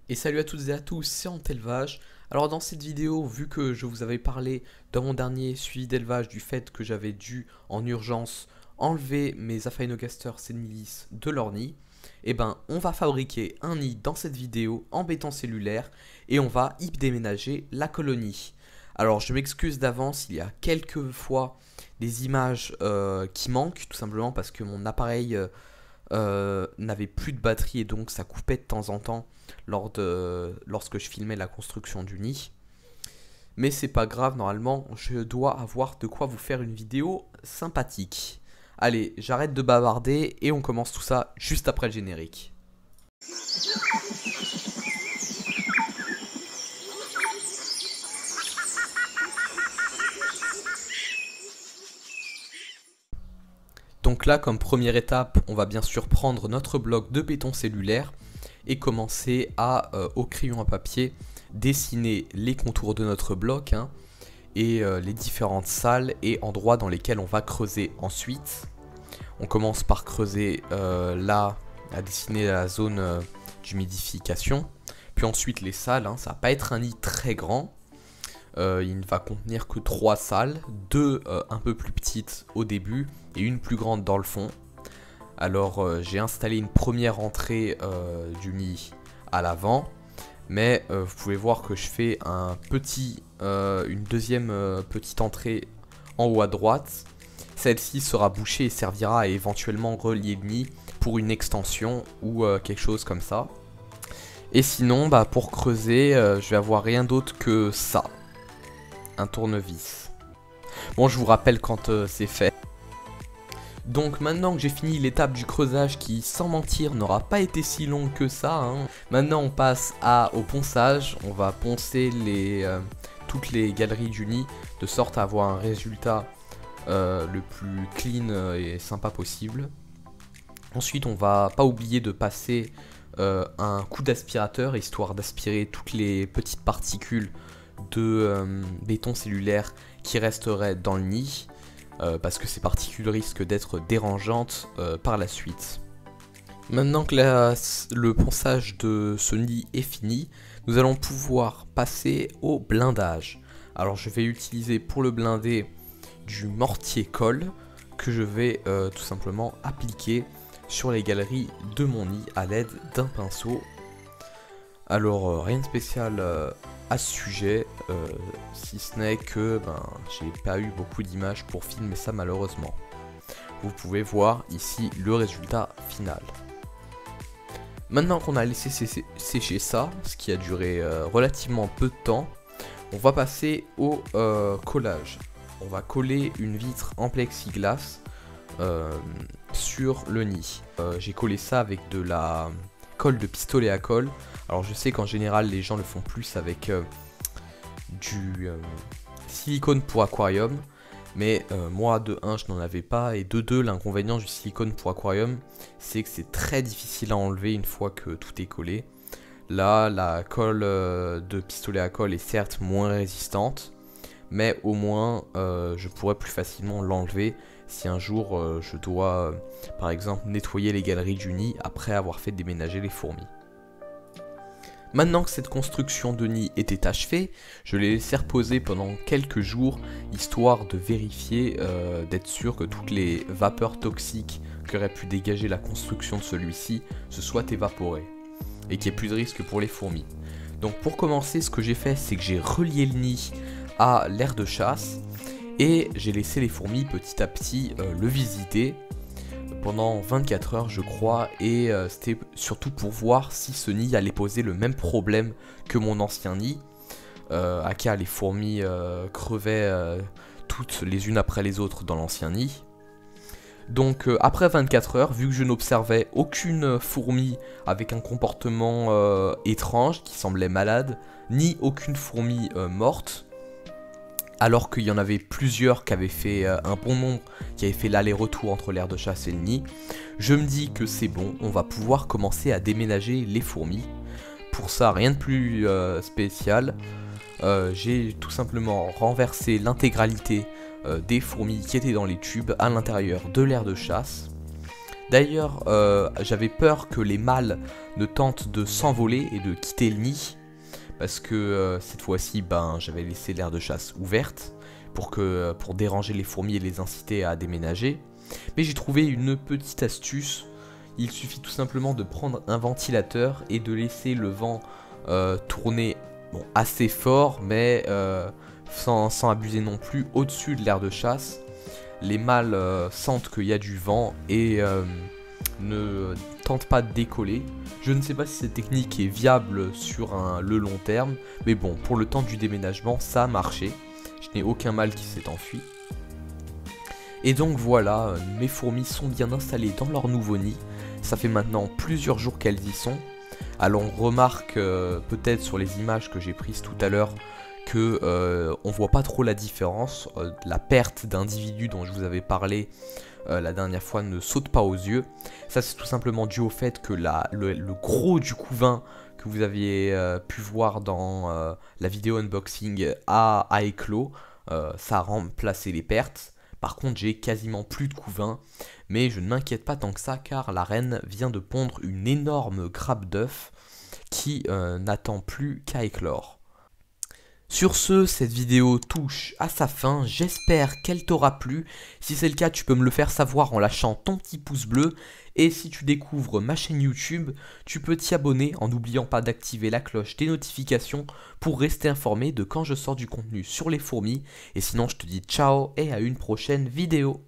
Et salut à toutes et à tous, c'est Antelvage. Alors dans cette vidéo, vu que je vous avais parlé dans mon dernier suivi d'élevage du fait que j'avais dû en urgence enlever mes Aphaenogasters senilis de leur nid, eh ben on va fabriquer un nid dans cette vidéo en béton cellulaire et on va y déménager la colonie. Alors je m'excuse d'avance, il y a quelques fois des images qui manquent, tout simplement parce que mon appareil n'avait plus de batterie et donc ça coupait de temps en temps lorsque je filmais la construction du nid. Mais c'est pas grave, normalement je dois avoir de quoi vous faire une vidéo sympathique. Allez, j'arrête de bavarder et on commence tout ça juste après le générique. Donc là, comme première étape, on va bien sûr prendre notre bloc de béton cellulaire et commencer à, au crayon à papier, dessiner les contours de notre bloc et les différentes salles et endroits dans lesquels on va creuser ensuite. On commence par creuser là, à dessiner la zone d'humidification, puis ensuite les salles, ça va pas être un nid très grand. Il ne va contenir que 3 salles, 2 un peu plus petites au début et une plus grande dans le fond. Alors j'ai installé une première entrée du nid à l'avant, mais vous pouvez voir que je fais une deuxième petite entrée en haut à droite. Celle-ci sera bouchée et servira à éventuellement relier le nid pour une extension ou quelque chose comme ça. Et sinon, pour creuser, je vais avoir rien d'autre que ça. Un tournevis. Bon, je vous rappelle quand c'est fait. Donc maintenant que j'ai fini l'étape du creusage qui, sans mentir, n'aura pas été si longue que ça, maintenant on passe au ponçage. On va poncer toutes les galeries du nid de sorte à avoir un résultat le plus clean et sympa possible. Ensuite, on va pas oublier de passer un coup d'aspirateur histoire d'aspirer toutes les petites particules de béton cellulaire qui resteraient dans le nid, parce que ces particules risquent d'être dérangeantes par la suite. Maintenant que le ponçage de ce nid est fini, nous allons pouvoir passer au blindage. Alors je vais utiliser pour le blinder du mortier colle que je vais tout simplement appliquer sur les galeries de mon nid à l'aide d'un pinceau. Alors rien de spécial à ce sujet, si ce n'est que j'ai pas eu beaucoup d'images pour filmer ça malheureusement. Vous pouvez voir ici le résultat final. Maintenant qu'on a laissé sécher ça, ce qui a duré relativement peu de temps, on va passer au collage. On va coller une vitre en plexiglas sur le nid. J'ai collé ça avec de la colle de pistolet à colle. Alors je sais qu'en général les gens le font plus avec du silicone pour aquarium, mais moi de 1 je n'en avais pas, et de 2 l'inconvénient du silicone pour aquarium c'est que c'est très difficile à enlever une fois que tout est collé. Là la colle de pistolet à colle est certes moins résistante, mais au moins je pourrais plus facilement l'enlever si un jour je dois par exemple nettoyer les galeries du nid après avoir fait déménager les fourmis. Maintenant que cette construction de nid était achevée, je l'ai laissé reposer pendant quelques jours, histoire de vérifier, d'être sûr que toutes les vapeurs toxiques qu'aurait pu dégager la construction de celui-ci se soient évaporées, et qu'il n'y ait plus de risque pour les fourmis. Donc pour commencer, ce que j'ai fait, c'est que j'ai relié le nid à l'aire de chasse, et j'ai laissé les fourmis petit à petit le visiter pendant 24 heures je crois, et c'était surtout pour voir si ce nid allait poser le même problème que mon ancien nid, à cas les fourmis crevaient toutes les unes après les autres dans l'ancien nid. Donc après 24 heures, vu que je n'observais aucune fourmi avec un comportement étrange qui semblait malade, ni aucune fourmi morte, alors qu'il y en avait plusieurs qui avaient fait un bon nombre, qui avaient fait l'aller-retour entre l'aire de chasse et le nid, je me dis que c'est bon, on va pouvoir commencer à déménager les fourmis. Pour ça, rien de plus spécial, j'ai tout simplement renversé l'intégralité des fourmis qui étaient dans les tubes à l'intérieur de l'aire de chasse. D'ailleurs, j'avais peur que les mâles ne tentent de s'envoler et de quitter le nid, parce que cette fois-ci, ben, j'avais laissé l'aire de chasse ouverte pour déranger les fourmis et les inciter à déménager. Mais j'ai trouvé une petite astuce. Il suffit tout simplement de prendre un ventilateur et de laisser le vent tourner assez fort, mais sans abuser non plus, au-dessus de l'aire de chasse. Les mâles sentent qu'il y a du vent et ne tentent pas de décoller. Je ne sais pas si cette technique est viable sur le long terme, mais bon, pour le temps du déménagement, ça a marché. Je n'ai aucun mâle qui s'est enfui. Et donc voilà, mes fourmis sont bien installées dans leur nouveau nid. Ça fait maintenant plusieurs jours qu'elles y sont. Alors on remarque peut-être sur les images que j'ai prises tout à l'heure que on voit pas trop la différence. La perte d'individus dont je vous avais parlé la dernière fois ne saute pas aux yeux. Ça c'est tout simplement dû au fait que le gros du couvain que vous aviez pu voir dans la vidéo unboxing a éclos. Ça a remplacé les pertes. Par contre, j'ai quasiment plus de couvain, mais je ne m'inquiète pas tant que ça car la reine vient de pondre une énorme grappe d'œufs qui n'attend plus qu'à éclore. Sur ce, cette vidéo touche à sa fin, j'espère qu'elle t'aura plu. Si c'est le cas, tu peux me le faire savoir en lâchant ton petit pouce bleu. Et si tu découvres ma chaîne YouTube, tu peux t'y abonner en n'oubliant pas d'activer la cloche des notifications pour rester informé de quand je sors du contenu sur les fourmis. Et sinon, je te dis ciao et à une prochaine vidéo.